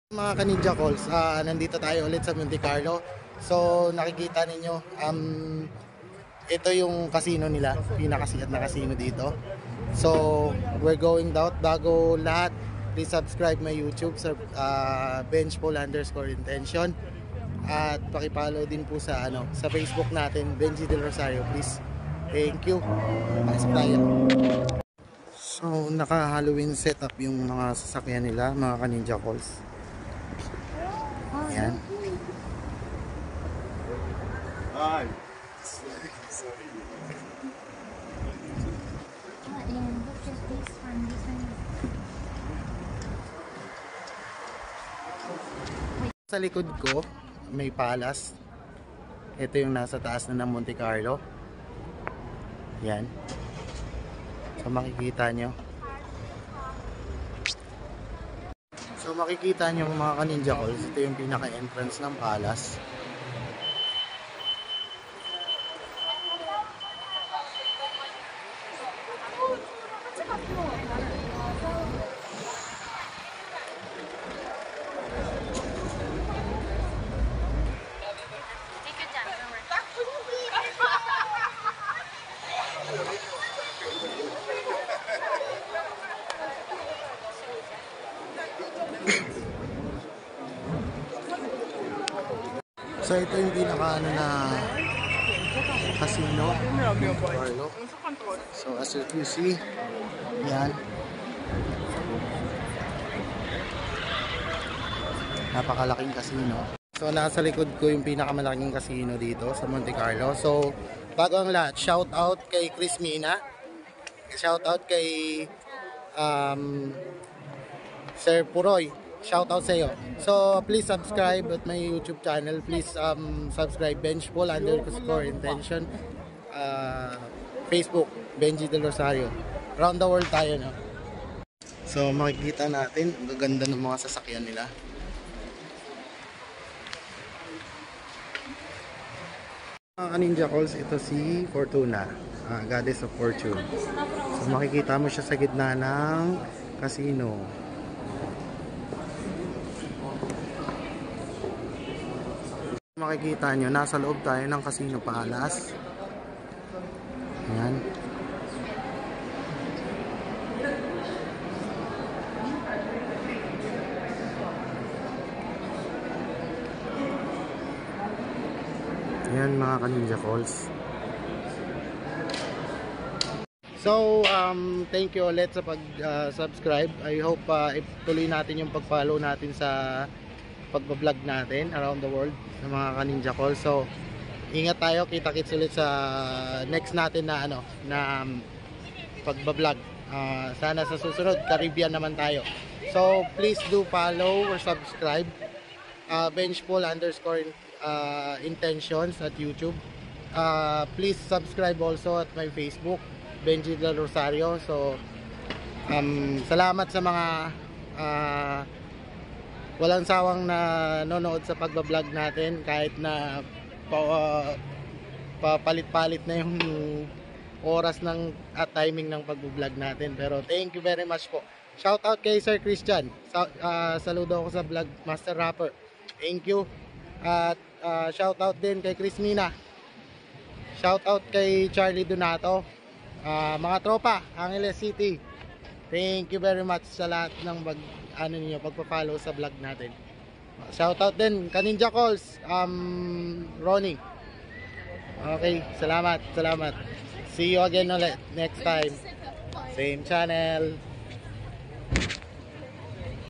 Mga ka-Ninja Calls, nandito tayo ulit sa Monte Carlo. So nakikita ninyo, ito yung casino nila, pinakasikat na casino dito. So we're going out. Bago lahat, please subscribe my YouTube sa benchpool_intention. At pakipollow din po sa sa Facebook natin, Benji Del Rosario, please. Thank you. Pasok tayo. So naka-Halloween setup yung mga sasakyan nila, mga ka-Ninja Calls. Ayan. Ay. Sa likod ko may palace. Ito yung nasa taas na ng Monte Carlo. Yan. So makikita nyo. So makikita nyo mga ka-Ninja Calls, ito yung pinaka-entrance ng palace. So ito yung pinaka na casino Carlo. So as you see, yan. Napakalaking casino. So nasa likod ko yung pinakamalaking casino dito sa Monte Carlo. So bago ang lahat, shout out kay Chris Mina. Shout out kay Sir Puroy. Shout out sa iyo. So please subscribe at my YouTube channel. Please subscribe benchpool_intention. Facebook Benji Del Rosario. Around the world tayo, no? So makikita natin ang gaganda ng mga sasakyan nila. Mga ka-Ninja Calls, ito si Fortuna, Goddess of Fortune. So makikita mo siya sa gitna ng casino. Makikita nyo, nasa loob tayo ng Casino Palace. Ayan. Ayan mga ka-Ninja Calls. So, thank you ulit sa pag-subscribe. I hope ituloy natin yung pag-follow natin sa pagbablog natin around the world sa mga ka-Ninja Calls. So ingat tayo, kita-kits ulit sa next natin na pagbablog. Sana sa susunod Caribbean naman tayo. So please do follow or subscribe benchpool_intentions at YouTube. Please subscribe also at my Facebook, Benji Del Rosario. So salamat sa mga walang sawang nanonood sa pagbablog natin, kahit na papalit-palit na yung oras ng at timing ng pagbablog natin. Pero thank you very much po. Shout out kay Sir Christian. Saludo ako sa Vlog Master Rapper. Thank you. At shout out din kay Chris Mina. Shout out kay Charlie Donato. Mga tropa, Angeles City. Thank you very much sa lahat ng pagpa-follow sa vlog natin. Shoutout din ka-Ninja Calls, Ronnie. Okay, salamat. See you again ulit next time. Same channel.